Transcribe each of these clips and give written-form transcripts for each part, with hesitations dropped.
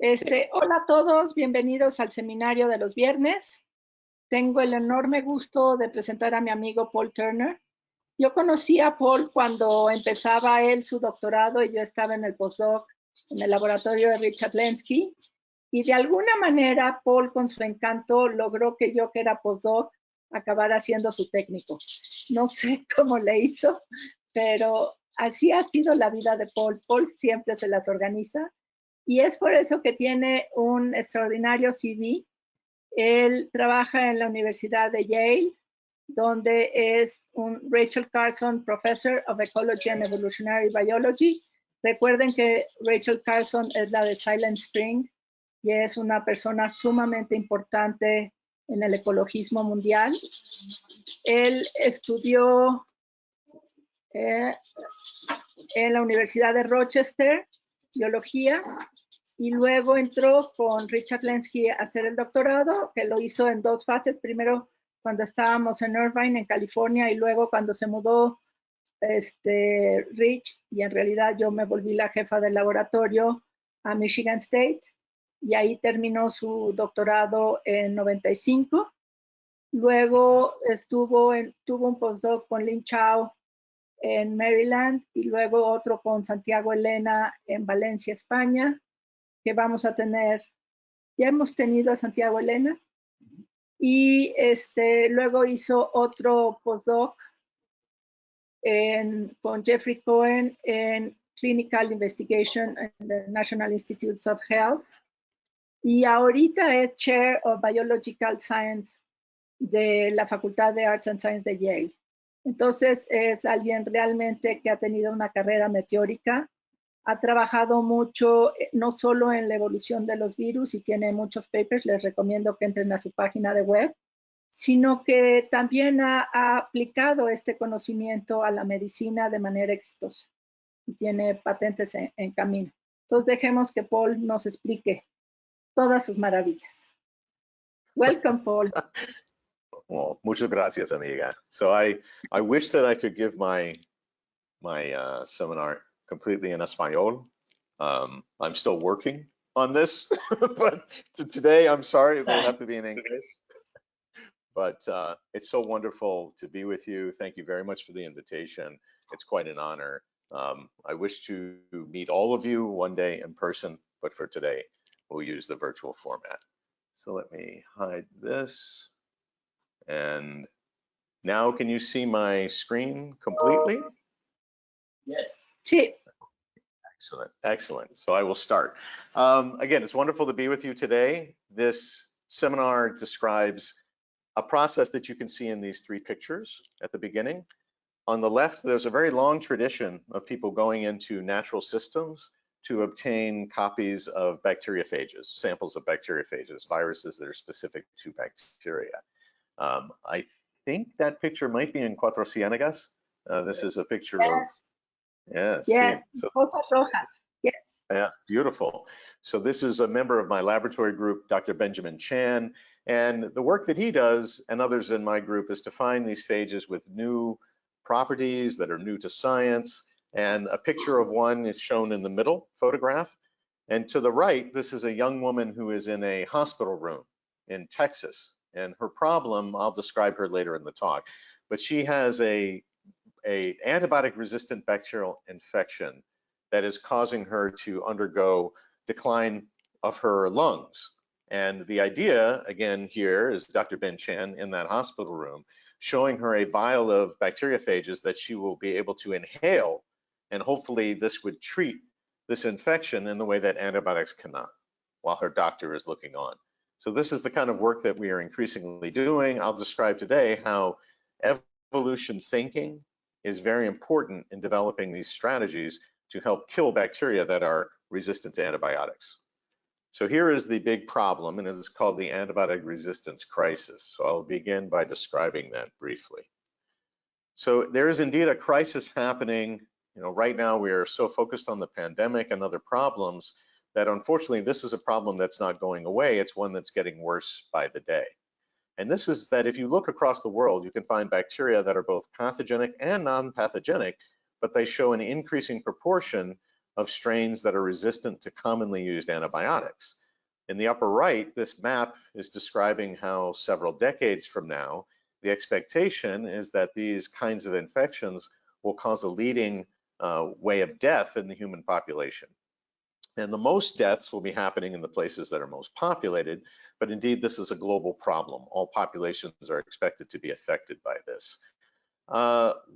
Hola a todos, bienvenidos al seminario de los viernes. Tengo el enorme gusto de presentar a mi amigo Paul Turner. Yo conocí a Paul cuando empezaba él su doctorado y yo estaba en el postdoc en el laboratorio de Richard Lenski. Y de alguna manera Paul, con su encanto, logró que yo, que era postdoc, acabara siendo su técnico. No sé cómo le hizo, pero así ha sido la vida de Paul. Paul siempre se las organiza. Y es por eso que tiene un extraordinario CV. Él trabaja en la Universidad de Yale, donde es un Rachel Carson Professor of Ecology and Evolutionary Biology. Recuerden que Rachel Carson es la de Silent Spring y es una persona sumamente importante en el ecologismo mundial. Él estudió en la Universidad de Rochester, biología, y luego entró con Richard Lenski a hacer el doctorado, que lo hizo en dos fases, primero cuando estábamos en Irvine, en California, y luego cuando se mudó Rich, y en realidad yo me volví la jefa del laboratorio a Michigan State, y ahí terminó su doctorado en 95. Luego tuvo un postdoc con Lin Chao en Maryland, y luego otro con Santiago Elena en Valencia, España, que vamos a tener, ya hemos tenido a Santiago Elena, y luego hizo otro postdoc con Jeffrey Cohen en Clinical Investigation en the National Institutes of Health, y ahorita es Chair of Biological Science de la Facultad de Arts and Science de Yale. Entonces es alguien realmente que ha tenido una carrera meteórica. Ha trabajado mucho, no solo en la evolución de los virus, y tiene muchos papers, les recomiendo que entren a su página de web, sino que también ha aplicado este conocimiento a la medicina de manera exitosa y tiene patentes en camino. Entonces dejemos que Paul nos explique todas sus maravillas. Welcome, Paul. Well, muchas gracias, amiga. So I wish that I could give my seminar completely in Espanol. I'm still working on this, but today, I'm sorry, it will have to be in English. But it's so wonderful to be with you. Thank you very much for the invitation. It's quite an honor. I wish to meet all of you one day in person, but for today, we'll use the virtual format. So let me hide this. And now can you see my screen completely? Yes. Excellent, excellent. So I will start. Again, it's wonderful to be with you today. This seminar describes a process that you can see in these three pictures at the beginning. On the left, there's a very long tradition of people going into natural systems to obtain copies of bacteriophages, samples of bacteriophages, viruses that are specific to bacteria. I think that picture might be in Cuatro Ciénegas. This is a picture of, yes, so, rojas. Yes. Yeah, beautiful. So this is a member of my laboratory group, Dr. Benjamin Chan, and the work that he does and others in my group is to find these phages with new properties that are new to science, and a picture of one is shown in the middle photograph. And to the right, this is a young woman who is in a hospital room in Texas, and her problem, I'll describe her later in the talk, but she has a antibiotic-resistant bacterial infection that is causing her to undergo decline of her lungs. And the idea, again, here is Dr. Ben Chan in that hospital room, showing her a vial of bacteriophages that she will be able to inhale, and hopefully this would treat this infection in the way that antibiotics cannot, while her doctor is looking on. So this is the kind of work that we are increasingly doing. I'll describe today how evolution thinking is very important in developing these strategies to help kill bacteria that are resistant to antibiotics. So here is the big problem, and it is called the antibiotic resistance crisis. So I'll begin by describing that briefly. So there is indeed a crisis happening. You know, right now we are so focused on the pandemic and other problems that unfortunately this is a problem that's not going away. It's one that's getting worse by the day. And this is that if you look across the world, you can find bacteria that are both pathogenic and non-pathogenic, but they show an increasing proportion of strains that are resistant to commonly used antibiotics. In the upper right, this map is describing how several decades from now, the expectation is that these kinds of infections will cause a leading way of death in the human population. And the most deaths will be happening in the places that are most populated, but indeed this is a global problem. All populations are expected to be affected by this.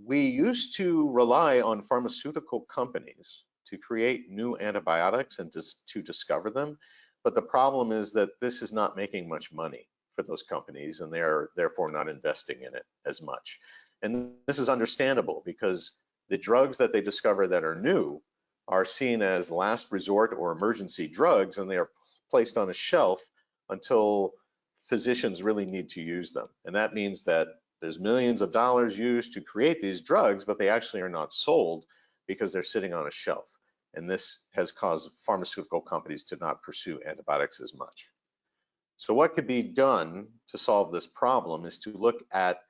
We used to rely on pharmaceutical companies to create new antibiotics and to discover them, but the problem is that this is not making much money for those companies, and they are therefore not investing in it as much. And this is understandable because the drugs that they discover that are new are seen as last resort or emergency drugs, and they are placed on a shelf until physicians really need to use them. And that means that there's millions of dollars used to create these drugs, but they actually are not sold because they're sitting on a shelf. And this has caused pharmaceutical companies to not pursue antibiotics as much. So what could be done to solve this problem is to look at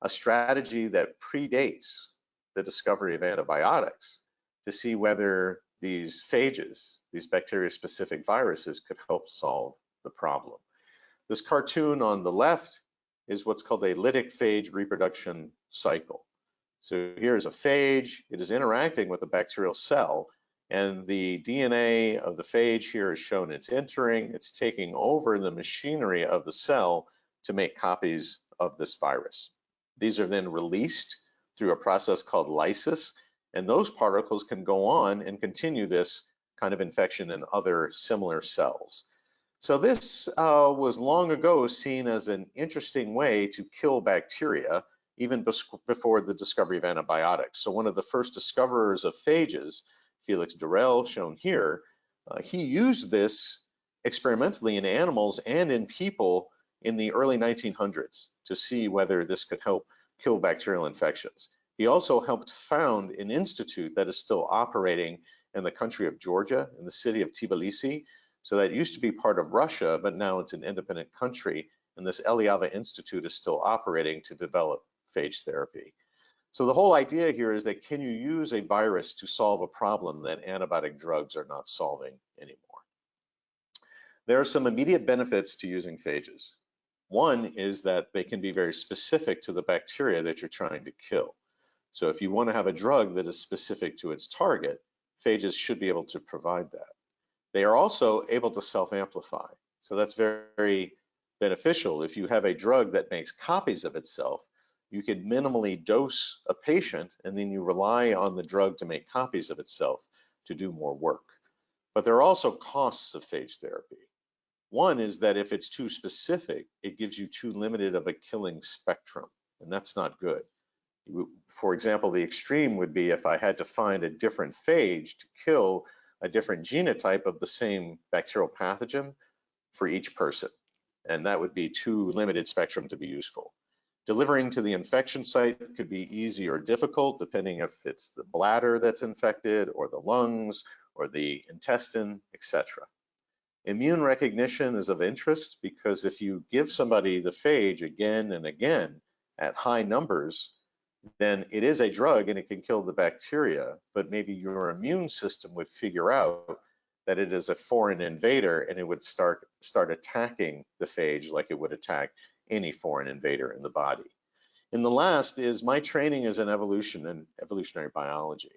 a strategy that predates the discovery of antibiotics to see whether these phages, these bacteria-specific viruses, could help solve the problem. This cartoon on the left is what's called a lytic phage reproduction cycle. So here's a phage. It is interacting with a bacterial cell, and the DNA of the phage here is shown. It's entering, it's taking over the machinery of the cell to make copies of this virus. These are then released through a process called lysis, and those particles can go on and continue this kind of infection in other similar cells. So this was long ago seen as an interesting way to kill bacteria, even before the discovery of antibiotics. So one of the first discoverers of phages, Felix Durrell, shown here, he used this experimentally in animals and in people in the early 1900s to see whether this could help kill bacterial infections. He also helped found an institute that is still operating in the country of Georgia, in the city of Tbilisi. So that used to be part of Russia, but now it's an independent country, and this Eliava Institute is still operating to develop phage therapy. So the whole idea here is that can you use a virus to solve a problem that antibiotic drugs are not solving anymore? There are some immediate benefits to using phages. One is that they can be very specific to the bacteria that you're trying to kill. So if you want to have a drug that is specific to its target, phages should be able to provide that. They are also able to self-amplify. So that's very, very beneficial. If you have a drug that makes copies of itself, you can minimally dose a patient and then you rely on the drug to make copies of itself to do more work. But there are also costs of phage therapy. One is that if it's too specific, it gives you too limited of a killing spectrum, and that's not good. For example, the extreme would be if I had to find a different phage to kill a different genotype of the same bacterial pathogen for each person. And that would be too limited spectrum to be useful. Delivering to the infection site could be easy or difficult, depending if it's the bladder that's infected or the lungs or the intestine, etc. Immune recognition is of interest because if you give somebody the phage again and again at high numbers, then it is a drug and it can kill the bacteria, but maybe your immune system would figure out that it is a foreign invader and it would start attacking the phage like it would attack any foreign invader in the body. And the last is my training is in evolution and evolutionary biology.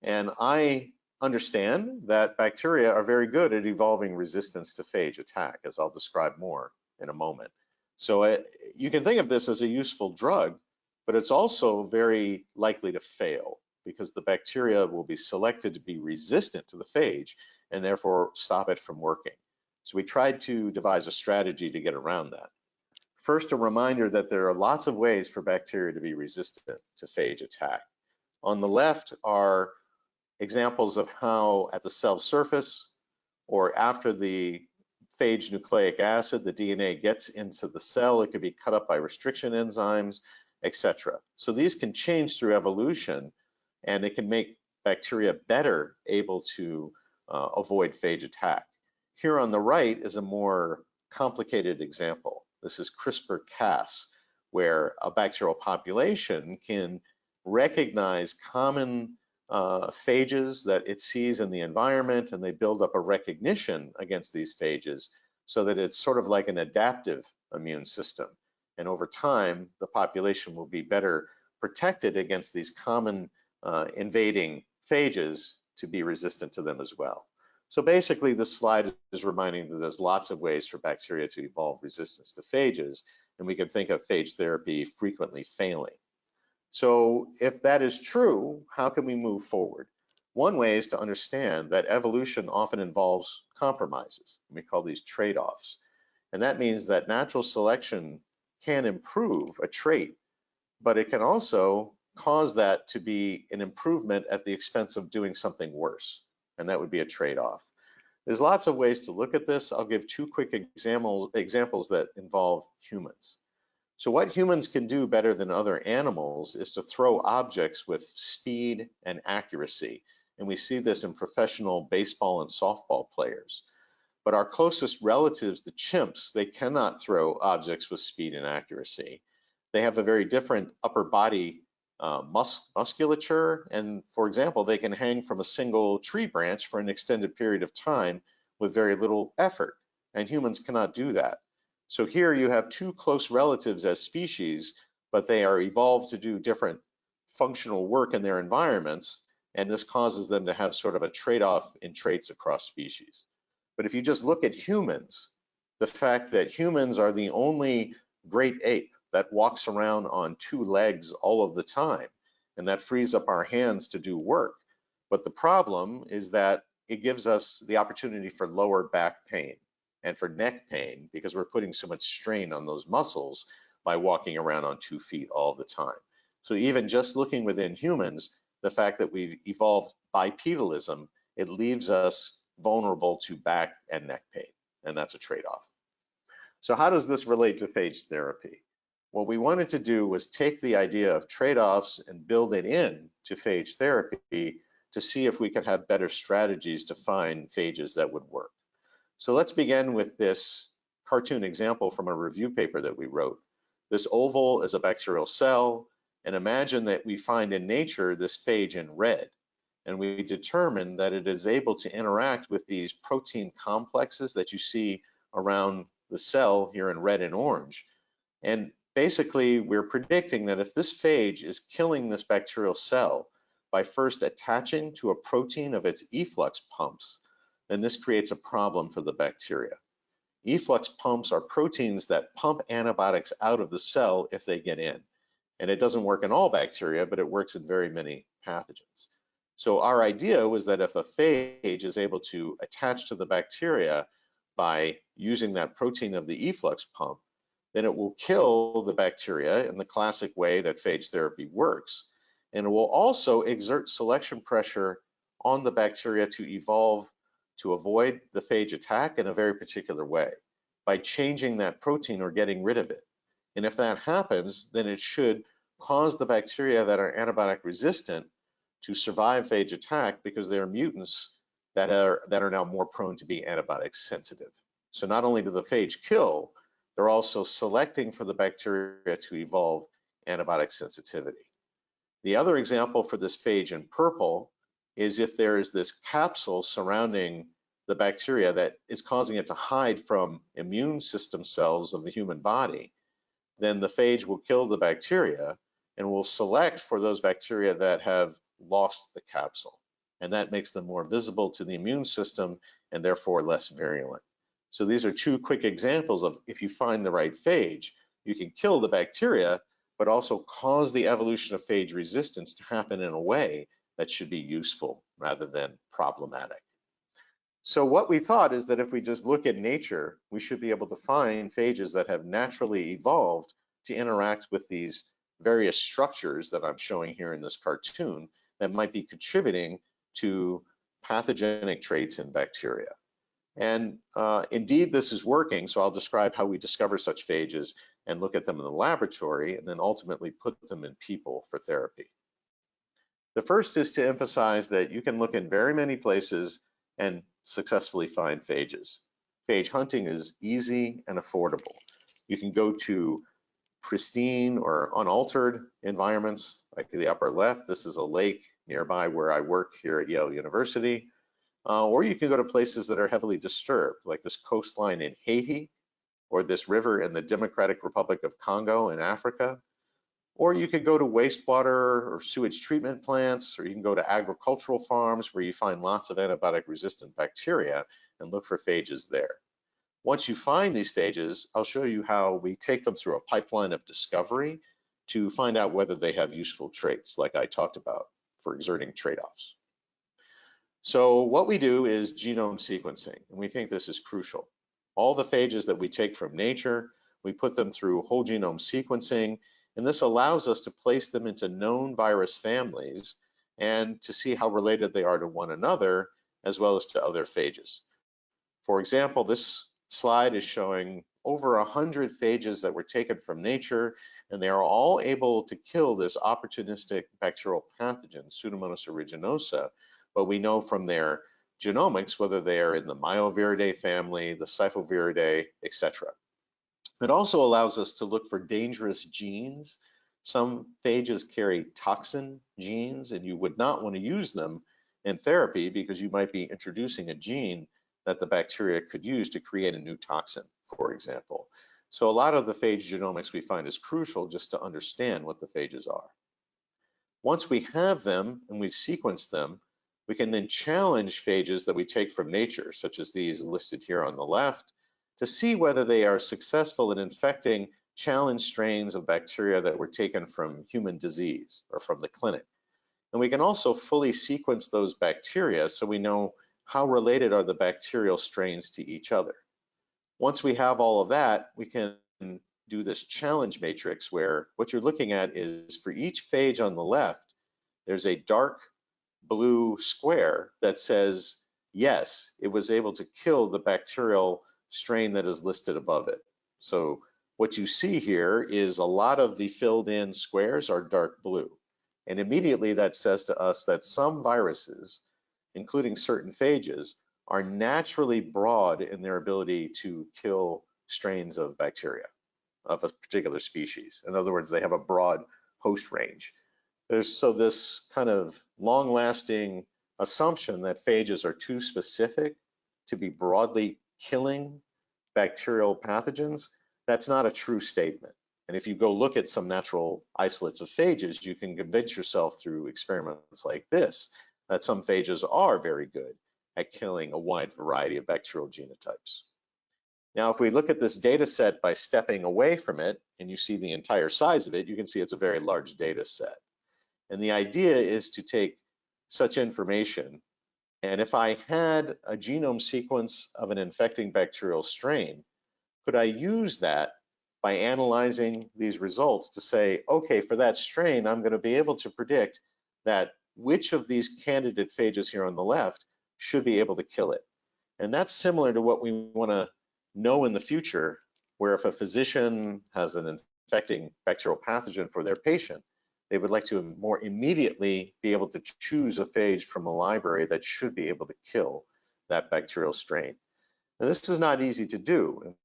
And I understand that bacteria are very good at evolving resistance to phage attack, as I'll describe more in a moment. So you can think of this as a useful drug, but it's also very likely to fail because the bacteria will be selected to be resistant to the phage and therefore stop it from working. So we tried to devise a strategy to get around that. First, a reminder that there are lots of ways for bacteria to be resistant to phage attack. On the left are examples of how at the cell surface or after the phage nucleic acid, the DNA gets into the cell, it could be cut up by restriction enzymes, etc. So these can change through evolution and they can make bacteria better able to avoid phage attack. Here on the right is a more complicated example. This is CRISPR-Cas, where a bacterial population can recognize common phages that it sees in the environment, and they build up a recognition against these phages so that it's sort of like an adaptive immune system. And over time, the population will be better protected against these common invading phages to be resistant to them as well. So basically, this slide is reminding that there's lots of ways for bacteria to evolve resistance to phages, and we can think of phage therapy frequently failing. So if that is true, how can we move forward? One way is to understand that evolution often involves compromises. We call these trade-offs. And that means that natural selection can improve a trait, but it can also cause that to be an improvement at the expense of doing something worse. And that would be a trade-off. There's lots of ways to look at this. I'll give two quick examples that involve humans. So what humans can do better than other animals is to throw objects with speed and accuracy. And we see this in professional baseball and softball players. But our closest relatives, the chimps, they cannot throw objects with speed and accuracy. They have a very different upper body musculature. And for example, they can hang from a single tree branch for an extended period of time with very little effort. And humans cannot do that. So here you have two close relatives as species, but they are evolved to do different functional work in their environments, and this causes them to have sort of a trade-off in traits across species. But if you just look at humans, the fact that humans are the only great ape that walks around on two legs all of the time, and that frees up our hands to do work. But the problem is that it gives us the opportunity for lower back pain and for neck pain because we're putting so much strain on those muscles by walking around on 2 feet all the time. So even just looking within humans, the fact that we've evolved bipedalism, it leaves us vulnerable to back and neck pain, and that's a trade-off. So how does this relate to phage therapy? What we wanted to do was take the idea of trade-offs and build it in to phage therapy to see if we could have better strategies to find phages that would work. So let's begin with this cartoon example from a review paper that we wrote. This oval is a bacterial cell, and imagine that we find in nature this phage in red, and we determine that it is able to interact with these protein complexes that you see around the cell here in red and orange. And basically, we're predicting that if this phage is killing this bacterial cell by first attaching to a protein of its efflux pumps, then this creates a problem for the bacteria. Efflux pumps are proteins that pump antibiotics out of the cell if they get in. And it doesn't work in all bacteria, but it works in very many pathogens. So our idea was that if a phage is able to attach to the bacteria by using that protein of the efflux pump, then it will kill the bacteria in the classic way that phage therapy works. And it will also exert selection pressure on the bacteria to evolve to avoid the phage attack in a very particular way by changing that protein or getting rid of it. And if that happens, then it should cause the bacteria that are antibiotic resistant to survive phage attack because they are mutants that are now more prone to be antibiotic sensitive. So not only do the phage kill, they're also selecting for the bacteria to evolve antibiotic sensitivity. The other example for this phage in purple is if there is this capsule surrounding the bacteria that is causing it to hide from immune system cells of the human body, then the phage will kill the bacteria and will select for those bacteria that have lost the capsule. And that makes them more visible to the immune system and therefore less virulent. So these are two quick examples of if you find the right phage, you can kill the bacteria, but also cause the evolution of phage resistance to happen in a way that should be useful rather than problematic. So what we thought is that if we just look at nature, we should be able to find phages that have naturally evolved to interact with these various structures that I'm showing here in this cartoon that might be contributing to pathogenic traits in bacteria. And indeed, this is working. So I'll describe how we discover such phages and look at them in the laboratory and then ultimately put them in people for therapy. The first is to emphasize that you can look in very many places and successfully find phages. Phage hunting is easy and affordable. You can go to pristine or unaltered environments, like the upper left. This is a lake nearby where I work here at Yale University. Or you can go to places that are heavily disturbed, like this coastline in Haiti, or this river in the Democratic Republic of Congo in Africa. Or you could go to wastewater or sewage treatment plants, or you can go to agricultural farms where you find lots of antibiotic-resistant bacteria and look for phages there. Once you find these phages, I'll show you how we take them through a pipeline of discovery to find out whether they have useful traits, like I talked about, for exerting trade-offs. So what we do is genome sequencing, and we think this is crucial. All the phages that we take from nature, we put them through whole genome sequencing, and this allows us to place them into known virus families and to see how related they are to one another, as well as to other phages. For example, this slide is showing over 100 phages that were taken from nature, and they are all able to kill this opportunistic bacterial pathogen, Pseudomonas aeruginosa, but we know from their genomics whether they are in the Myoviridae family, the Cyphoviridae, etc. It also allows us to look for dangerous genes. Some phages carry toxin genes, and you would not want to use them in therapy because you might be introducing a gene that the bacteria could use to create a new toxin, for example. So a lot of the phage genomics we find is crucial just to understand what the phages are. Once we have them and we've sequenced them, we can then challenge phages that we take from nature, such as these listed here on the left, to see whether they are successful in infecting challenged strains of bacteria that were taken from human disease or from the clinic. And we can also fully sequence those bacteria so we know how related are the bacterial strains to each other. Once we have all of that, we can do this challenge matrix where what you're looking at is for each phage on the left, there's a dark blue square that says, yes, it was able to kill the bacterial strain that is listed above it. So what you see here is a lot of the filled in squares are dark blue. And immediately that says to us that some viruses, including certain phages, are naturally broad in their ability to kill strains of bacteria of a particular species. In other words, they have a broad host range. So this kind of long-lasting assumption that phages are too specific to be broadly killing bacterial pathogens, that's not a true statement. And if you go look at some natural isolates of phages, you can convince yourself through experiments like this that some phages are very good at killing a wide variety of bacterial genotypes. Now, if we look at this data set by stepping away from it, and you see the entire size of it, you can see it's a very large data set. And the idea is to take such information, and if I had a genome sequence of an infecting bacterial strain, could I use that by analyzing these results to say, okay, for that strain, I'm going to be able to predict that which of these candidate phages here on the left should be able to kill it. And that's similar to what we want to know in the future, where if a physician has an infecting bacterial pathogen for their patient, they would like to more immediately be able to choose a phage from a library that should be able to kill that bacterial strain. Now, this is not easy to do.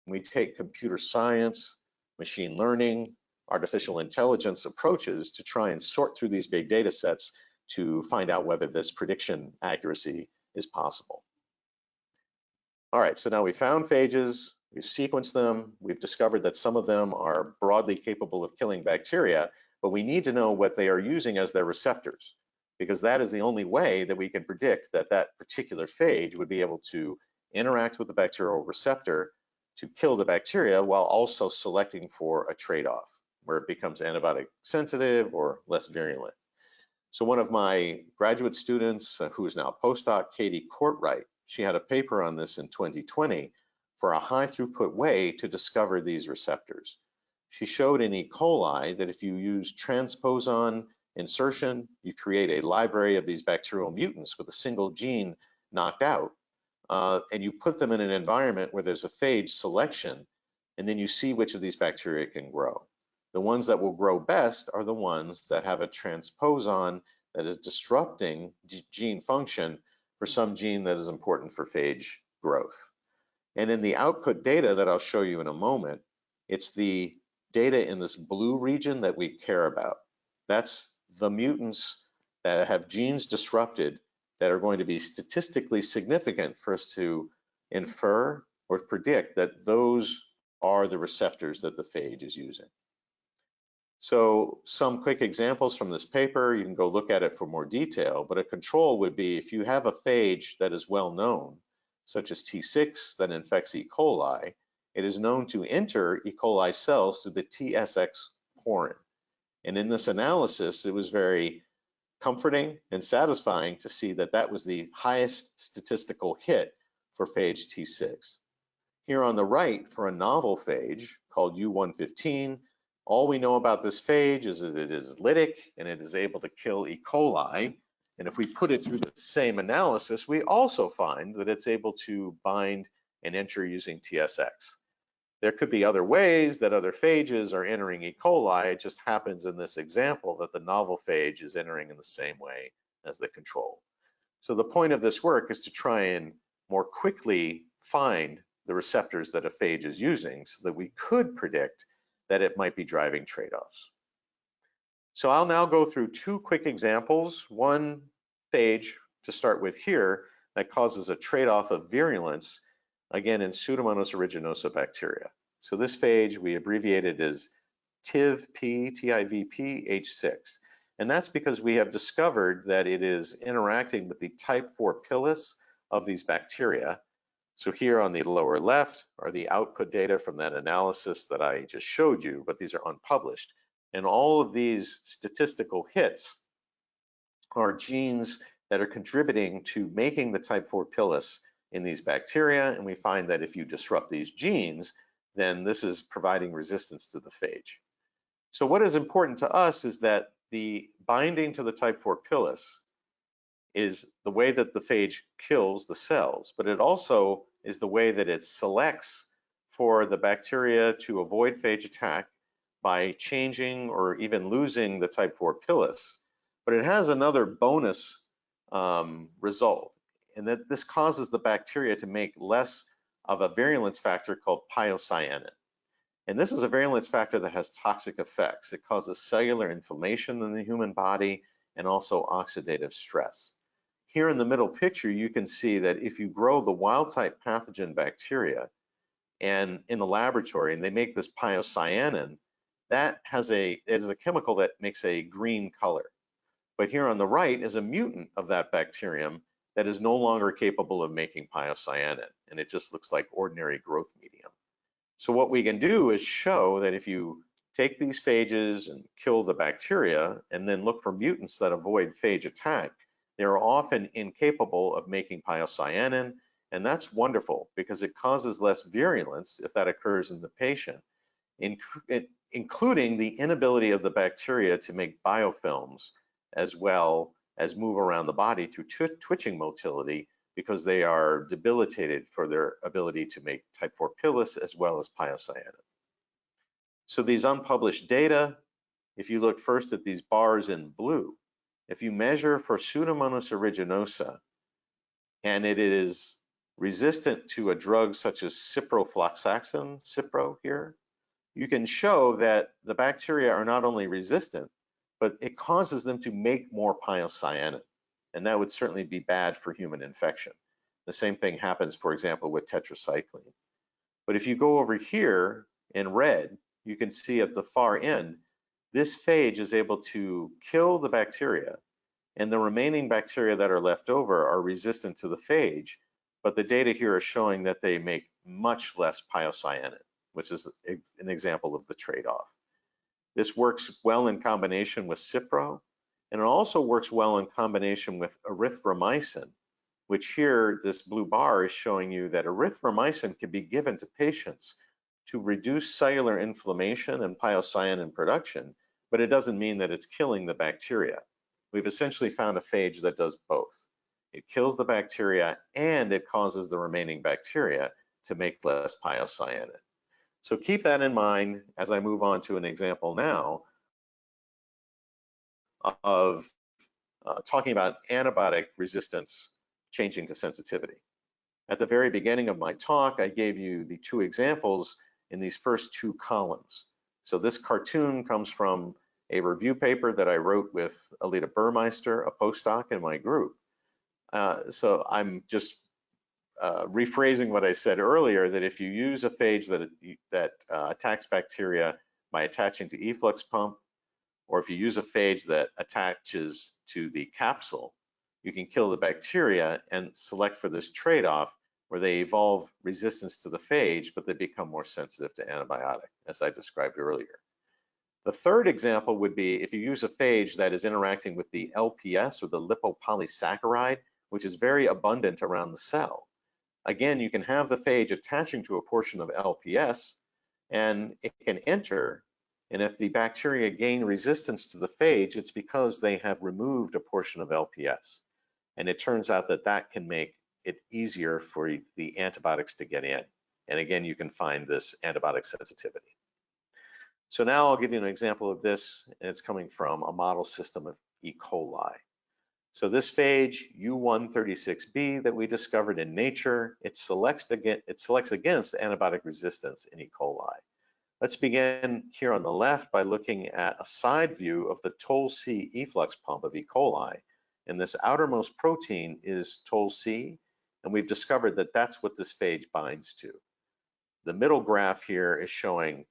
We take computer science, machine learning, artificial intelligence approaches to try and sort through these big data sets to find out whether this prediction accuracy is possible. All right, so now we found phages, we've sequenced them, we've discovered that some of them are broadly capable of killing bacteria, but we need to know what they are using as their receptors, because that is the only way that we can predict that that particular phage would be able to interact with the bacterial receptor to kill the bacteria while also selecting for a trade-off where it becomes antibiotic sensitive or less virulent. So one of my graduate students, who is now a postdoc, Katie Courtwright, she had a paper on this in 2020 for a high throughput way to discover these receptors. She showed in E. coli that if you use transposon insertion, you create a library of these bacterial mutants with a single gene knocked out, and you put them in an environment where there's a phage selection, and then you see which of these bacteria can grow. The ones that will grow best are the ones that have a transposon that is disrupting gene function for some gene that is important for phage growth. And in the output data that I'll show you in a moment, it's the data in this blue region that we care about. That's the mutants that have genes disrupted that are going to be statistically significant for us to infer or predict that those are the receptors that the phage is using. So some quick examples from this paper, you can go look at it for more detail, but a control would be if you have a phage that is well known, such as T6 that infects E. coli, it is known to enter E. coli cells through the TSX porin. And in this analysis, it was very comforting and satisfying to see that that was the highest statistical hit for phage T6. Here on the right, for a novel phage called U115, all we know about this phage is that it is lytic and it is able to kill E. coli. And if we put it through the same analysis, we also find that it's able to bind and enter using TSX. There could be other ways that other phages are entering E. coli. It just happens in this example that the novel phage is entering in the same way as the control. So the point of this work is to try and more quickly find the receptors that a phage is using so that we could predict that it might be driving trade-offs. So I'll now go through two quick examples. One phage to start with here that causes a trade-off of virulence, again in Pseudomonas aeruginosa bacteria. So this phage we abbreviated as TIVP-H6. And that's because we have discovered that it is interacting with the type 4 pilus of these bacteria. So here on the lower left are the output data from that analysis that I just showed you, but these are unpublished. And all of these statistical hits are genes that are contributing to making the type 4 pilus in these bacteria. And we find that if you disrupt these genes, then this is providing resistance to the phage. So what is important to us is that the binding to the type 4 pilus is the way that the phage kills the cells, but it also is the way that it selects for the bacteria to avoid phage attack by changing or even losing the type 4 pilus. But it has another bonus result, and that this causes the bacteria to make less of a virulence factor called piocyanin. And this is a virulence factor that has toxic effects. It causes cellular inflammation in the human body and also oxidative stress. Here in the middle picture, you can see that if you grow the wild type pathogen bacteria and in the laboratory and they make this piocyanin, that is a chemical that makes a green color. But here on the right is a mutant of that bacterium that is no longer capable of making piocyanin, and it just looks like ordinary growth medium. So what we can do is show that if you take these phages and kill the bacteria and then look for mutants that avoid phage attack, they're often incapable of making piocyanin, and that's wonderful because it causes less virulence if that occurs in the patient, including the inability of the bacteria to make biofilms as well as move around the body through twitching motility because they are debilitated for their ability to make type 4 pilus as well as piocyanin. So these unpublished data, if you look first at these bars in blue, if you measure for Pseudomonas aeruginosa and it is resistant to a drug such as ciprofloxacin, Cipro here, you can show that the bacteria are not only resistant, but it causes them to make more piocyanin. And that would certainly be bad for human infection. The same thing happens, for example, with tetracycline. But if you go over here in red, you can see at the far end, this phage is able to kill the bacteria, and the remaining bacteria that are left over are resistant to the phage, but the data here is showing that they make much less piocyanin, which is an example of the trade-off. This works well in combination with Cipro, and it also works well in combination with erythromycin, which here, this blue bar is showing you that erythromycin can be given to patients to reduce cellular inflammation and piocyanin production, but it doesn't mean that it's killing the bacteria. We've essentially found a phage that does both. It kills the bacteria and it causes the remaining bacteria to make less piocyanin. So keep that in mind as I move on to an example now of talking about antibiotic resistance changing to sensitivity. At the very beginning of my talk, I gave you the two examples in these first two columns. So this cartoon comes from a review paper that I wrote with Alita Burmeister, a postdoc in my group. So I'm just rephrasing what I said earlier, that if you use a phage that attacks bacteria by attaching to efflux pump, or if you use a phage that attaches to the capsule, you can kill the bacteria and select for this trade-off where they evolve resistance to the phage, but they become more sensitive to antibiotic, as I described earlier. The third example would be if you use a phage that is interacting with the LPS, or the lipopolysaccharide, which is very abundant around the cell. Again, you can have the phage attaching to a portion of LPS, and it can enter, and if the bacteria gain resistance to the phage, it's because they have removed a portion of LPS. And it turns out that that can make it easier for the antibiotics to get in. And again, you can find this antibiotic sensitivity. So now I'll give you an example of this, and it's coming from a model system of E. coli. So this phage, U136B, that we discovered in nature, it selects against antibiotic resistance in E. coli. Let's begin here on the left by looking at a side view of the Toll-C efflux pump of E. coli. And this outermost protein is Toll-C, and we've discovered that that's what this phage binds to. The middle graph here is showing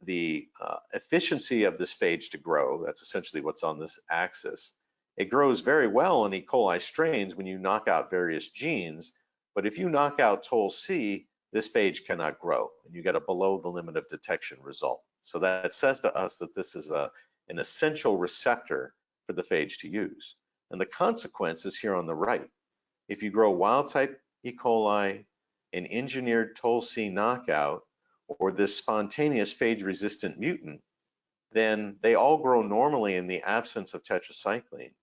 the efficiency of this phage to grow. That's essentially what's on this axis. It grows very well in E. coli strains when you knock out various genes, but if you knock out Toll-C, this phage cannot grow, and you get a below the limit of detection result. So that says to us that this is an essential receptor for the phage to use. And the consequence is here on the right. If you grow wild type E. coli, an engineered Toll-C knockout, or this spontaneous phage resistant mutant, then they all grow normally in the absence of tetracycline.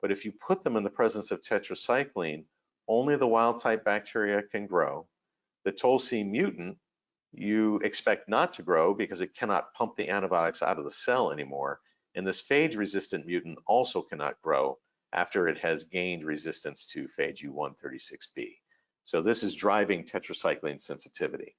But if you put them in the presence of tetracycline, only the wild type bacteria can grow. The Toll-C mutant, you expect not to grow because it cannot pump the antibiotics out of the cell anymore. And this phage resistant mutant also cannot grow after it has gained resistance to phage U136B. So this is driving tetracycline sensitivity.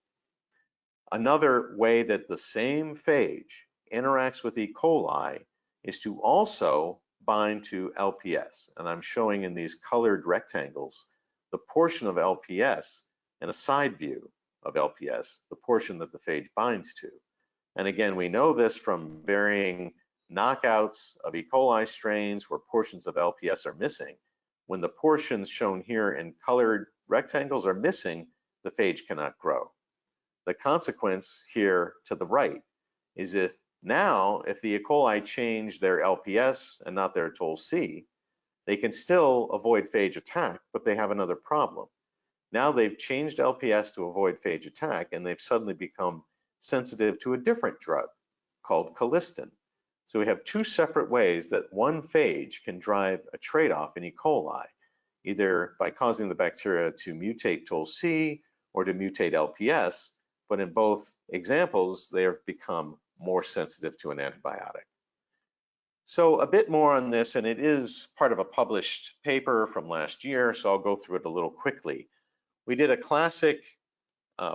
Another way that the same phage interacts with E. coli is to also bind to LPS. And I'm showing in these colored rectangles the portion of LPS and a side view of LPS, the portion that the phage binds to. And again, we know this from varying knockouts of E. coli strains where portions of LPS are missing. When the portions shown here in colored rectangles are missing, the phage cannot grow. The consequence here to the right is if the E. coli change their LPS and not their Toll-C, they can still avoid phage attack, but they have another problem. Now they've changed LPS to avoid phage attack, and they've suddenly become sensitive to a different drug called colistin. So we have two separate ways that one phage can drive a trade-off in E. coli, either by causing the bacteria to mutate Toll-C or to mutate LPS, but in both examples, they have become more sensitive to an antibiotic. So a bit more on this, and it is part of a published paper from last year, so I'll go through it a little quickly. We did a classic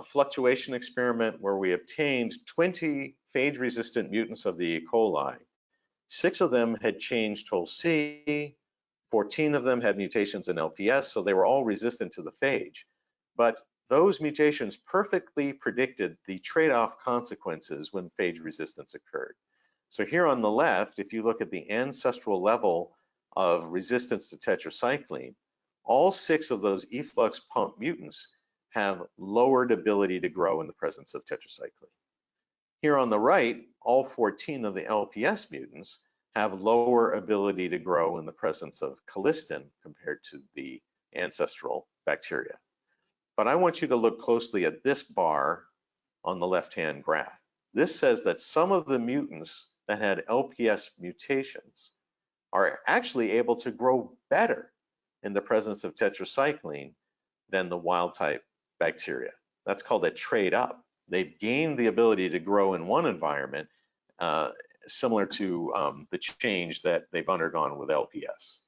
fluctuation experiment where we obtained 20 phage-resistant mutants of the E. coli. 6 of them had changed Toll-C, 14 of them had mutations in LPS, so they were all resistant to the phage. But those mutations perfectly predicted the trade-off consequences when phage resistance occurred. So here on the left, if you look at the ancestral level of resistance to tetracycline, all 6 of those efflux pump mutants have lowered ability to grow in the presence of tetracycline. Here on the right, all 14 of the LPS mutants have lower ability to grow in the presence of colistin compared to the ancestral bacteria. But I want you to look closely at this bar on the left-hand graph. This says that some of the mutants that had LPS mutations are actually able to grow better in the presence of tetracycline than the wild type bacteria. That's called a trade up. They've gained the ability to grow in one environment similar to the change that they've undergone with LPS.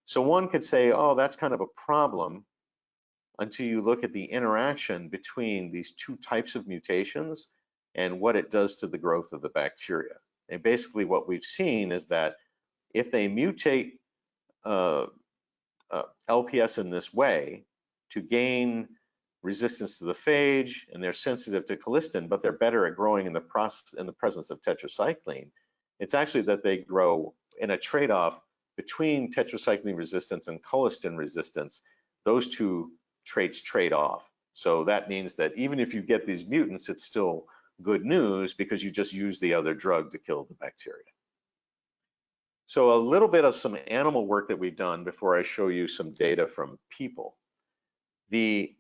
So one could say, oh, that's kind of a problem. until you look at the interaction between these two types of mutations and what it does to the growth of the bacteria. And basically what we've seen is that if they mutate LPS in this way to gain resistance to the phage, and they're sensitive to colistin, but they're better at growing in the presence of tetracycline, it's actually that they grow in a trade-off between tetracycline resistance and colistin resistance. Those two traits trade off. So that means that even if you get these mutants, it's still good news because you just use the other drug to kill the bacteria. So a little bit of some animal work that we've done before I show you some data from people. The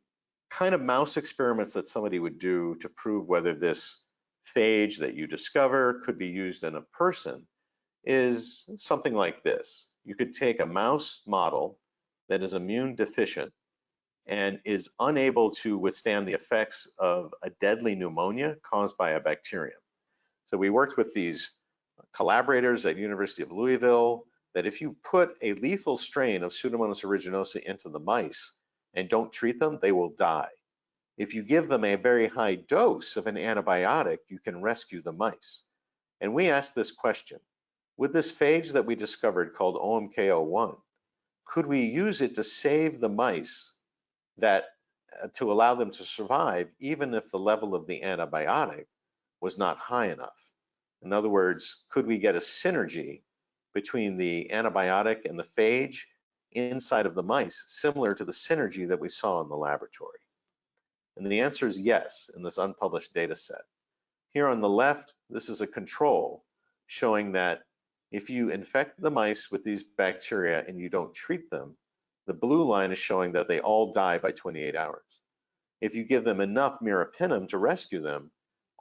kind of mouse experiments that somebody would do to prove whether this phage that you discover could be used in a person is something like this. You could take a mouse model that is immune deficient and is unable to withstand the effects of a deadly pneumonia caused by a bacterium. So we worked with these collaborators at University of Louisville that if you put a lethal strain of Pseudomonas aeruginosa into the mice and don't treat them, they will die. If you give them a very high dose of an antibiotic, you can rescue the mice. And we asked this question: with this phage that we discovered called OMK01, could we use it to save the mice that to allow them to survive even if the level of the antibiotic was not high enough? In other words, could we get a synergy between the antibiotic and the phage inside of the mice, similar to the synergy that we saw in the laboratory? And the answer is yes in this unpublished data set. Here on the left, this is a control showing that if you infect the mice with these bacteria and you don't treat them, the blue line is showing that they all die by 28 hours. If you give them enough meropenem to rescue them,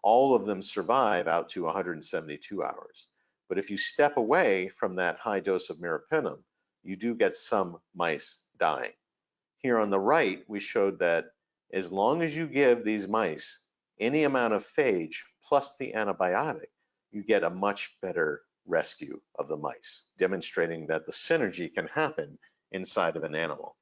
all of them survive out to 172 hours. But if you step away from that high dose of meropenem, you do get some mice dying. Here on the right, we showed that as long as you give these mice any amount of phage plus the antibiotic, you get a much better rescue of the mice, demonstrating that the synergy can happen inside of an animal.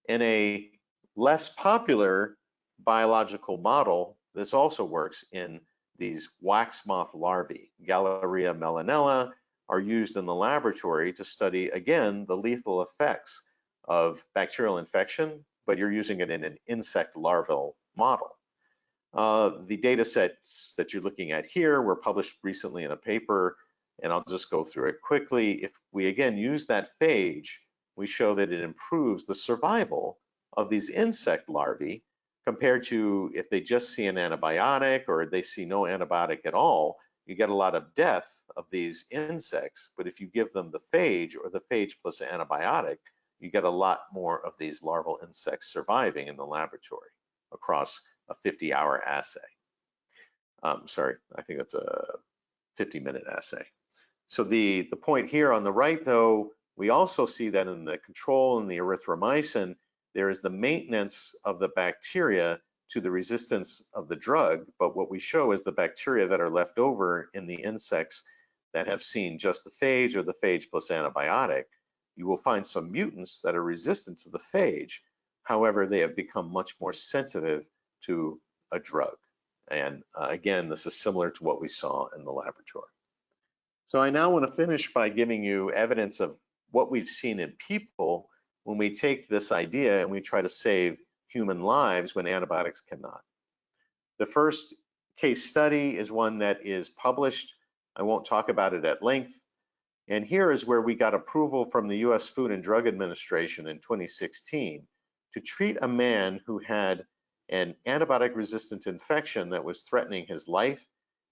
In a less popular biological model, this also works in these wax moth larvae. Galleria melanella are used in the laboratory to study, again, the lethal effects of bacterial infection, but you're using it in an insect larval model. The data sets that you're looking at here were published recently in a paper, and I'll just go through it quickly. If we again use that phage, we show that it improves the survival of these insect larvae compared to if they just see an antibiotic or they see no antibiotic at all. You get a lot of death of these insects, but if you give them the phage or the phage plus antibiotic, you get a lot more of these larval insects surviving in the laboratory across a 50-hour assay. Sorry, I think that's a 50-minute assay. So the point here on the right, though, we also see that in the control and the erythromycin, there is the maintenance of the bacteria to the resistance of the drug, but what we show is the bacteria that are left over in the insects that have seen just the phage or the phage plus antibiotic. You will find some mutants that are resistant to the phage. However, they have become much more sensitive to a drug. And again, this is similar to what we saw in the laboratory. So I now want to finish by giving you evidence of what we've seen in people when we take this idea and we try to save human lives when antibiotics cannot. The first case study is one that is published. I won't talk about it at length. And here is where we got approval from the US Food and Drug Administration in 2016 to treat a man who had an antibiotic-resistant infection that was threatening his life,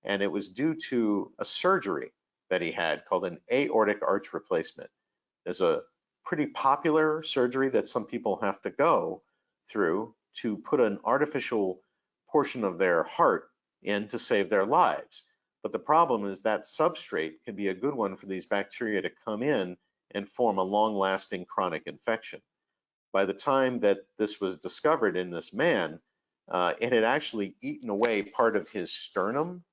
and it was due to a surgery that he had called an aortic arch replacement. There's a pretty popular surgery that some people have to go through to put an artificial portion of their heart in to save their lives. But the problem is that substrate can be a good one for these bacteria to come in and form a long-lasting chronic infection. By the time that this was discovered in this man, it had actually eaten away part of his sternum.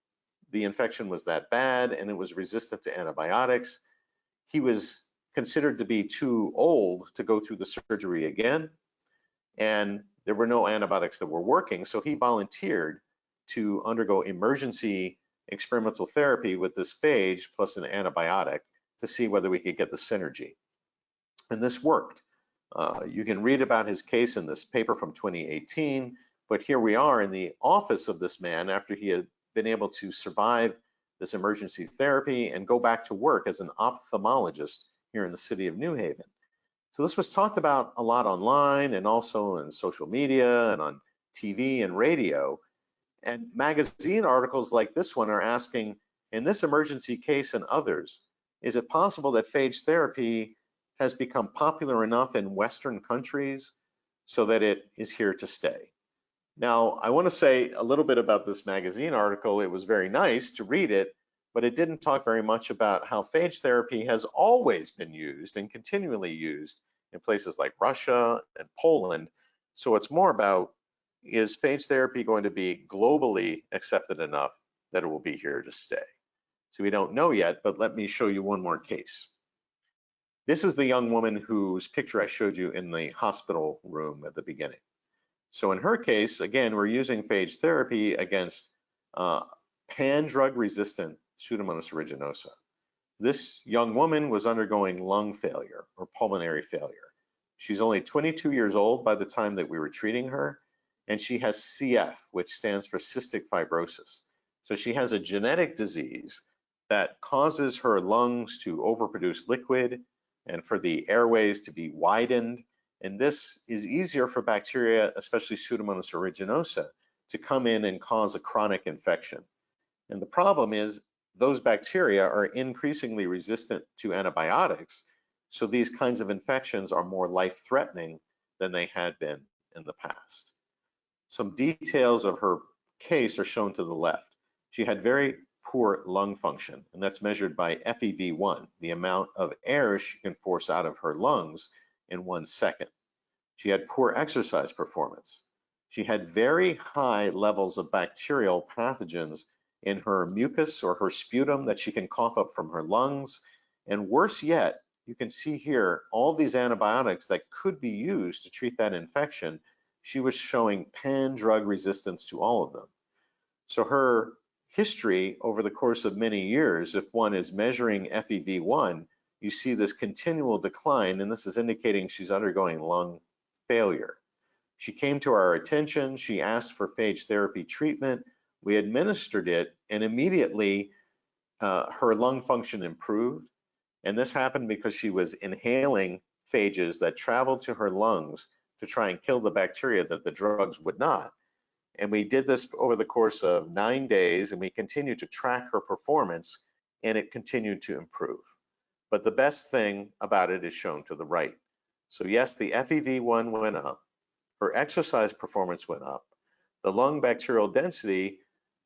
The infection was that bad and it was resistant to antibiotics. He was considered to be too old to go through the surgery again. and there were no antibiotics that were working, so he volunteered to undergo emergency experimental therapy with this phage plus an antibiotic to see whether we could get the synergy. And this worked. You can read about his case in this paper from 2018, but here we are in the office of this man after he had been able to survive this emergency therapy and go back to work as an ophthalmologist here in the city of New Haven. So this was talked about a lot online and also in social media and on TV and radio. And magazine articles like this one are asking, in this emergency case and others, is it possible that phage therapy has become popular enough in Western countries so that it is here to stay? Now, I want to say a little bit about this magazine article. It was very nice to read it, but it didn't talk very much about how phage therapy has always been used and continually used in places like Russia and Poland. So it's more about, is phage therapy going to be globally accepted enough that it will be here to stay? So we don't know yet, but let me show you one more case. This is the young woman whose picture I showed you in the hospital room at the beginning. So in her case, again, we're using phage therapy against pan-drug resistant Pseudomonas aeruginosa. This young woman was undergoing lung failure or pulmonary failure. She's only 22 years old by the time that we were treating her, and she has CF, which stands for cystic fibrosis. So she has a genetic disease that causes her lungs to overproduce liquid and for the airways to be widened. And this is easier for bacteria, especially Pseudomonas aeruginosa, to come in and cause a chronic infection. And the problem is those bacteria are increasingly resistant to antibiotics, so these kinds of infections are more life-threatening than they had been in the past. Some details of her case are shown to the left. She had very poor lung function, and that's measured by FEV1, the amount of air she can force out of her lungs in 1 second. She had poor exercise performance. She had very high levels of bacterial pathogens in her mucus or her sputum that she can cough up from her lungs. And worse yet, you can see here all these antibiotics that could be used to treat that infection. She was showing pan-drug resistance to all of them. So her history over the course of many years, if one is measuring FEV1, you see this continual decline, and this is indicating she's undergoing lung failure. She came to our attention, she asked for phage therapy treatment, we administered it, and immediately her lung function improved. And this happened because she was inhaling phages that traveled to her lungs to try and kill the bacteria that the drugs would not. And we did this over the course of 9 days, and we continued to track her performance, and it continued to improve. But the best thing about it is shown to the right. So yes, the FEV1 went up, her exercise performance went up, the lung bacterial density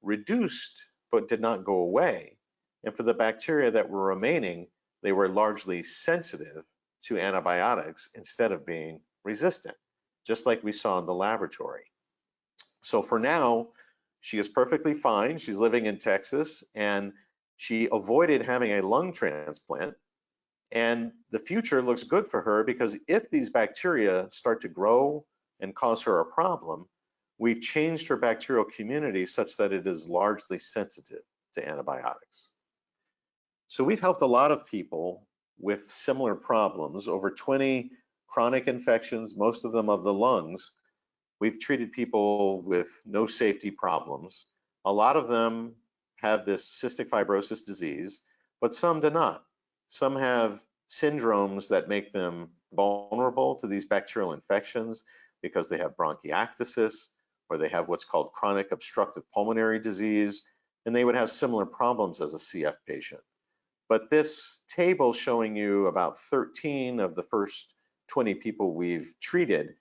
reduced but did not go away. And for the bacteria that were remaining, they were largely sensitive to antibiotics instead of being resistant, just like we saw in the laboratory. So for now, she is perfectly fine. She's living in Texas, and she avoided having a lung transplant. And the future looks good for her because if these bacteria start to grow and cause her a problem, we've changed her bacterial community such that it is largely sensitive to antibiotics. So we've helped a lot of people with similar problems, over 20 chronic infections, most of them of the lungs. We've treated people with no safety problems. A lot of them have this cystic fibrosis disease, but some do not. Some have syndromes that make them vulnerable to these bacterial infections because they have bronchiectasis, or they have what's called chronic obstructive pulmonary disease, and they would have similar problems as a CF patient. But this table showing you about 13 of the first 20 people we've treated,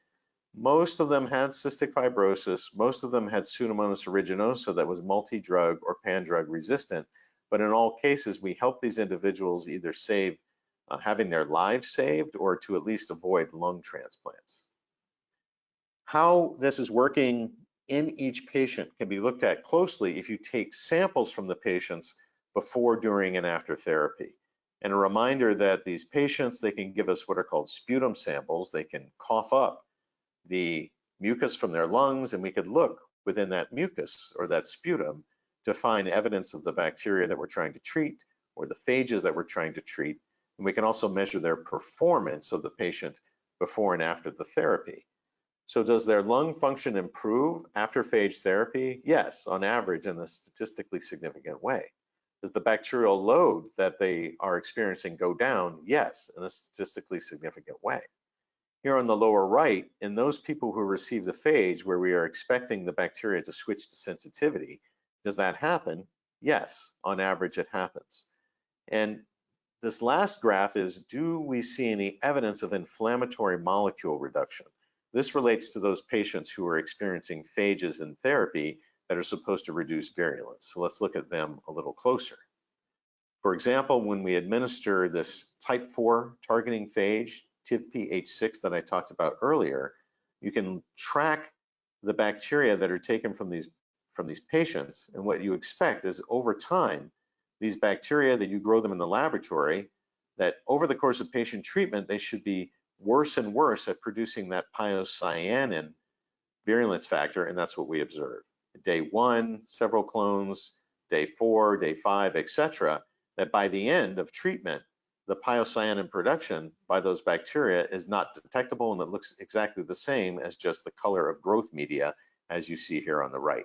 most of them had cystic fibrosis, most of them had Pseudomonas aeruginosa that was multi-drug or pan-drug resistant, but in all cases, we helped these individuals either save having their lives saved or to at least avoid lung transplants. How this is working in each patient can be looked at closely if you take samples from the patients before, during, and after therapy. And a reminder that these patients, they can give us what are called sputum samples. They can cough up the mucus from their lungs, and we could look within that mucus or that sputum to find evidence of the bacteria that we're trying to treat or the phages that we're trying to treat. And we can also measure their performance of the patient before and after the therapy. So does their lung function improve after phage therapy? Yes, on average in a statistically significant way. Does the bacterial load that they are experiencing go down? Yes, in a statistically significant way. Here on the lower right, in those people who receive the phage where we are expecting the bacteria to switch to sensitivity, does that happen? Yes, on average it happens. And this last graph is, do we see any evidence of inflammatory molecule reduction? This relates to those patients who are experiencing phages in therapy that are supposed to reduce virulence. So let's look at them a little closer. For example, when we administer this type 4 targeting phage, TIVP-H6 that I talked about earlier, you can track the bacteria that are taken from these patients. And what you expect is over time, these bacteria that you grow them in the laboratory, that over the course of patient treatment, they should be worse and worse at producing that piocyanin virulence factor, and that's what we observe. Day 1, several clones, day 4, day 5, etc., that by the end of treatment, the piocyanin production by those bacteria is not detectable, and it looks exactly the same as just the color of growth media, as you see here on the right.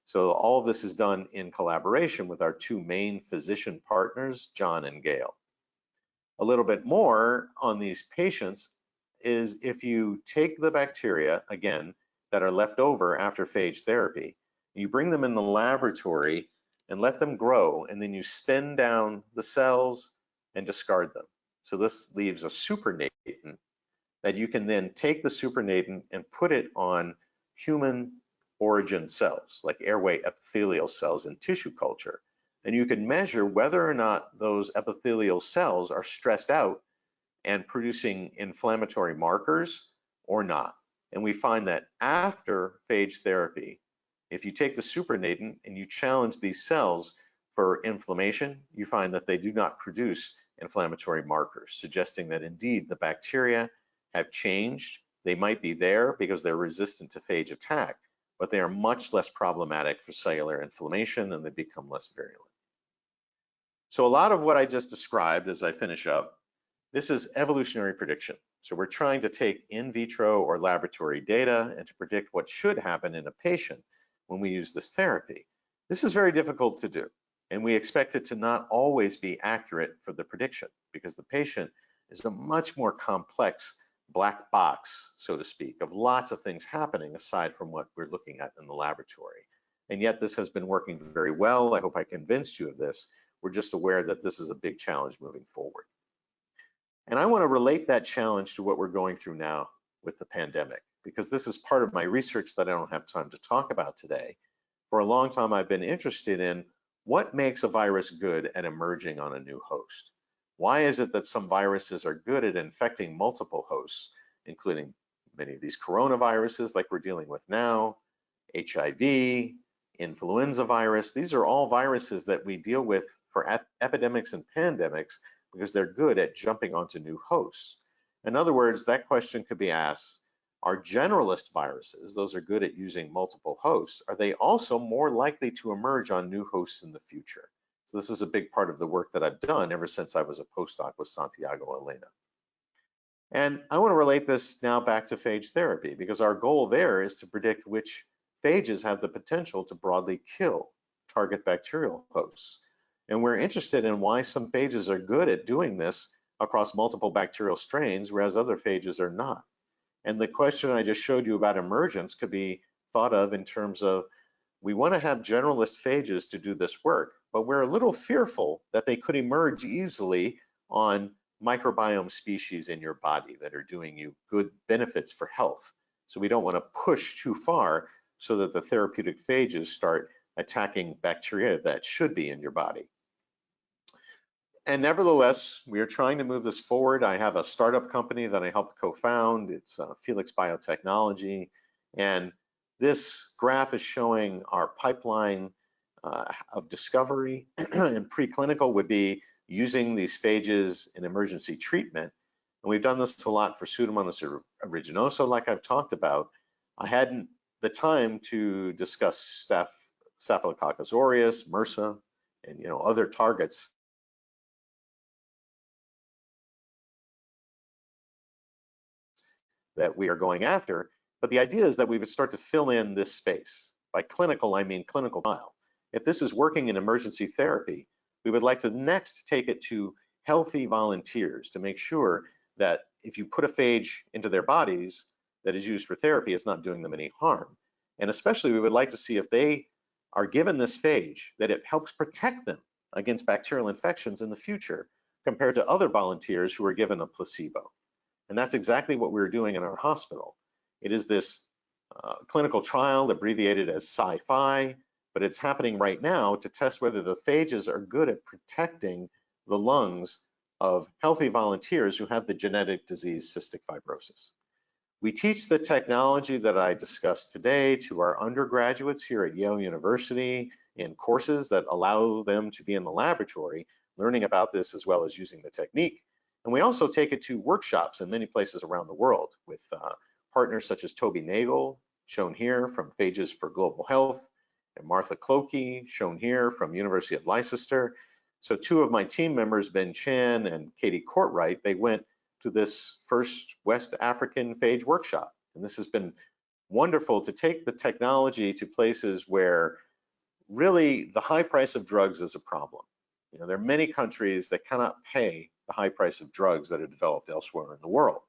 So all of this is done in collaboration with our two main physician partners, John and Gail. A little bit more on these patients is if you take the bacteria, again, that are left over after phage therapy, you bring them in the laboratory and let them grow, and then you spin down the cells and discard them. So this leaves a supernatant that you can then take the supernatant and put it on human origin cells, like airway epithelial cells in tissue culture. And you can measure whether or not those epithelial cells are stressed out and producing inflammatory markers or not. And we find that after phage therapy, if you take the supernatant and you challenge these cells for inflammation, you find that they do not produce inflammatory markers, suggesting that indeed the bacteria have changed. They might be there because they're resistant to phage attack, but they are much less problematic for cellular inflammation and they become less virulent. So a lot of what I just described as I finish up, this is evolutionary prediction. So we're trying to take in vitro or laboratory data and to predict what should happen in a patient when we use this therapy. This is very difficult to do, and we expect it to not always be accurate for the prediction because the patient is a much more complex black box, so to speak, of lots of things happening aside from what we're looking at in the laboratory. And yet this has been working very well. I hope I convinced you of this. We're just aware that this is a big challenge moving forward. And I want to relate that challenge to what we're going through now with the pandemic, because this is part of my research that I don't have time to talk about today. For a long time, I've been interested in what makes a virus good at emerging on a new host. Why is it that some viruses are good at infecting multiple hosts, including many of these coronaviruses like we're dealing with now, HIV, influenza virus? These are all viruses that we deal with for epidemics and pandemics because they're good at jumping onto new hosts. In other words, that question could be asked, are generalist viruses, those are good at using multiple hosts, are they also more likely to emerge on new hosts in the future? So this is a big part of the work that I've done ever since I was a postdoc with Santiago Elena. And I want to relate this now back to phage therapy because our goal there is to predict which phages have the potential to broadly kill target bacterial hosts. And we're interested in why some phages are good at doing this across multiple bacterial strains, whereas other phages are not. And the question I just showed you about emergence could be thought of in terms of, we want to have generalist phages to do this work, but we're a little fearful that they could emerge easily on microbiome species in your body that are doing you good benefits for health. So we don't want to push too far so that the therapeutic phages start attacking bacteria that should be in your body. And nevertheless, we are trying to move this forward. I have a startup company that I helped co-found. It's Felix Biotechnology. And this graph is showing our pipeline of discovery and preclinical would be using these phages in emergency treatment. And we've done this a lot for Pseudomonas aeruginosa, like I've talked about. I hadn't the time to discuss Staphylococcus aureus, MRSA, and other targets that we are going after. But the idea is that we would start to fill in this space. By clinical, I mean clinical trial. If this is working in emergency therapy, we would like to next take it to healthy volunteers to make sure that if you put a phage into their bodies that is used for therapy, it's not doing them any harm. And especially we would like to see if they are given this phage, that it helps protect them against bacterial infections in the future compared to other volunteers who are given a placebo. And that's exactly what we're doing in our hospital. It is this clinical trial abbreviated as Sci-Fi, but it's happening right now to test whether the phages are good at protecting the lungs of healthy volunteers who have the genetic disease cystic fibrosis. We teach the technology that I discussed today to our undergraduates here at Yale University in courses that allow them to be in the laboratory, learning about this as well as using the technique. And we also take it to workshops in many places around the world with partners such as Toby Nagel, shown here from Phages for Global Health, and Martha Clokey, shown here from University of Leicester. So two of my team members, Ben Chan and Katie Courtwright, they went to this first West African phage workshop. And this has been wonderful to take the technology to places where really the high price of drugs is a problem. There are many countries that cannot pay the high price of drugs that are developed elsewhere in the world.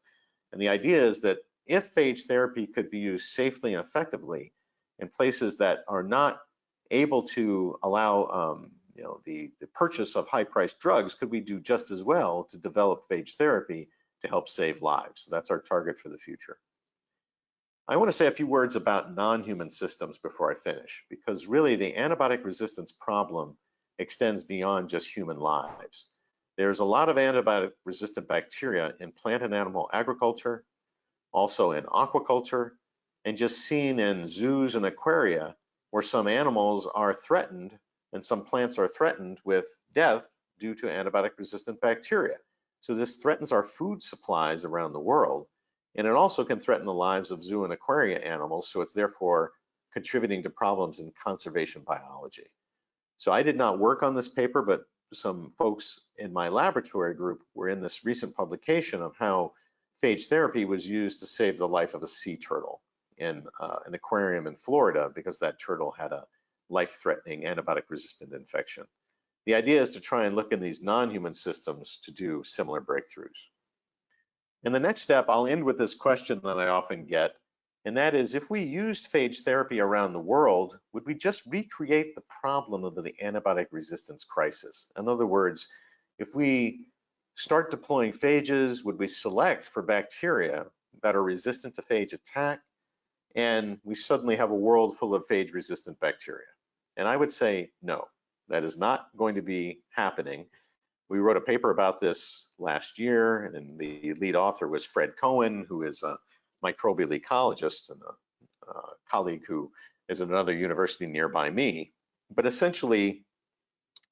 And the idea is that if phage therapy could be used safely and effectively in places that are not able to allow the purchase of high-priced drugs, could we do just as well to develop phage therapy to help save lives? So that's our target for the future. I want to say a few words about non-human systems before I finish, because really the antibiotic resistance problem extends beyond just human lives. There's a lot of antibiotic-resistant bacteria in plant and animal agriculture, also in aquaculture, and just seen in zoos and aquaria where some animals are threatened and some plants are threatened with death due to antibiotic-resistant bacteria. So this threatens our food supplies around the world, and it also can threaten the lives of zoo and aquaria animals, so it's therefore contributing to problems in conservation biology. So I did not work on this paper, but some folks in my laboratory group were in this recent publication of how phage therapy was used to save the life of a sea turtle in an aquarium in Florida because that turtle had a life-threatening antibiotic-resistant infection. The idea is to try and look in these non-human systems to do similar breakthroughs. In the next step, I'll end with this question that I often get, and that is, if we used phage therapy around the world, would we just recreate the problem of the antibiotic resistance crisis? In other words, if we start deploying phages, would we select for bacteria that are resistant to phage attack, and we suddenly have a world full of phage-resistant bacteria? And I would say no, that is not going to be happening. We wrote a paper about this last year, and the lead author was Fred Cohen, who is a microbial ecologist and a colleague who is at another university nearby me. But essentially,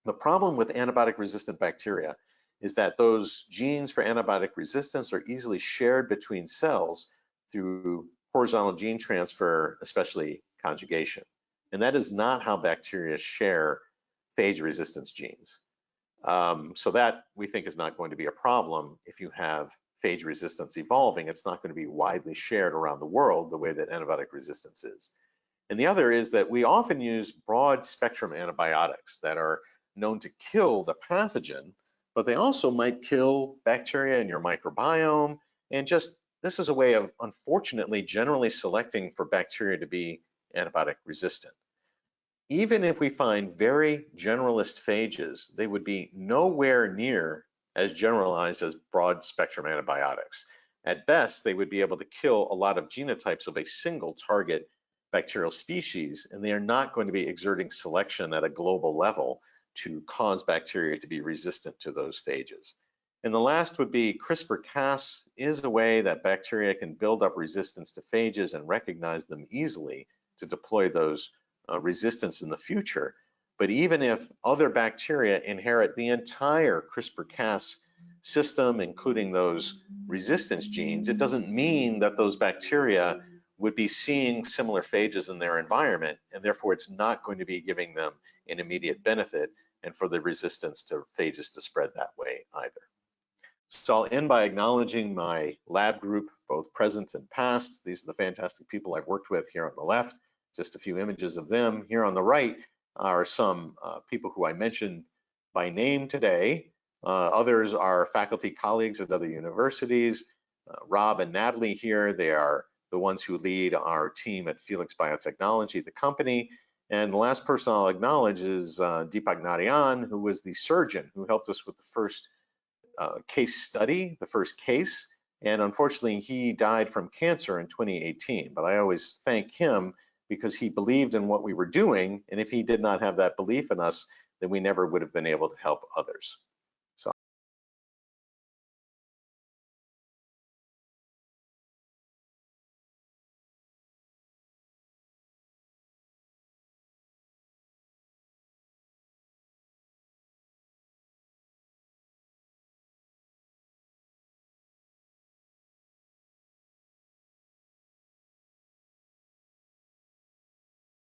the problem with antibiotic-resistant bacteria is that those genes for antibiotic resistance are easily shared between cells through horizontal gene transfer, especially conjugation. And that is not how bacteria share phage resistance genes. So that we think is not going to be a problem if you have phage resistance evolving. It's not going to be widely shared around the world the way that antibiotic resistance is. And the other is that we often use broad spectrum antibiotics that are known to kill the pathogen, but they also might kill bacteria in your microbiome. And just this is a way of, unfortunately, generally selecting for bacteria to be antibiotic resistant. Even if we find very generalist phages, they would be nowhere near as generalized as broad spectrum antibiotics. At best, they would be able to kill a lot of genotypes of a single target bacterial species, and they are not going to be exerting selection at a global level to cause bacteria to be resistant to those phages. And the last would be CRISPR-Cas is a way that bacteria can build up resistance to phages and recognize them easily to deploy those resistance in the future. But even if other bacteria inherit the entire CRISPR-Cas system, including those resistance genes, it doesn't mean that those bacteria would be seeing similar phages in their environment, and therefore it's not going to be giving them an immediate benefit and for the resistance to phages to spread that way either. So I'll end by acknowledging my lab group, both present and past. These are the fantastic people I've worked with here on the left, just a few images of them. Here on the right are some people who I mentioned by name today. Others are faculty colleagues at other universities. Rob and Natalie here, they are the ones who lead our team at Felix Biotechnology, the company. And the last person I'll acknowledge is Deepak Narayan, who was the surgeon who helped us with the first case study, the first case. And unfortunately, he died from cancer in 2018. But I always thank him because he believed in what we were doing. And if he did not have that belief in us, then we never would have been able to help others.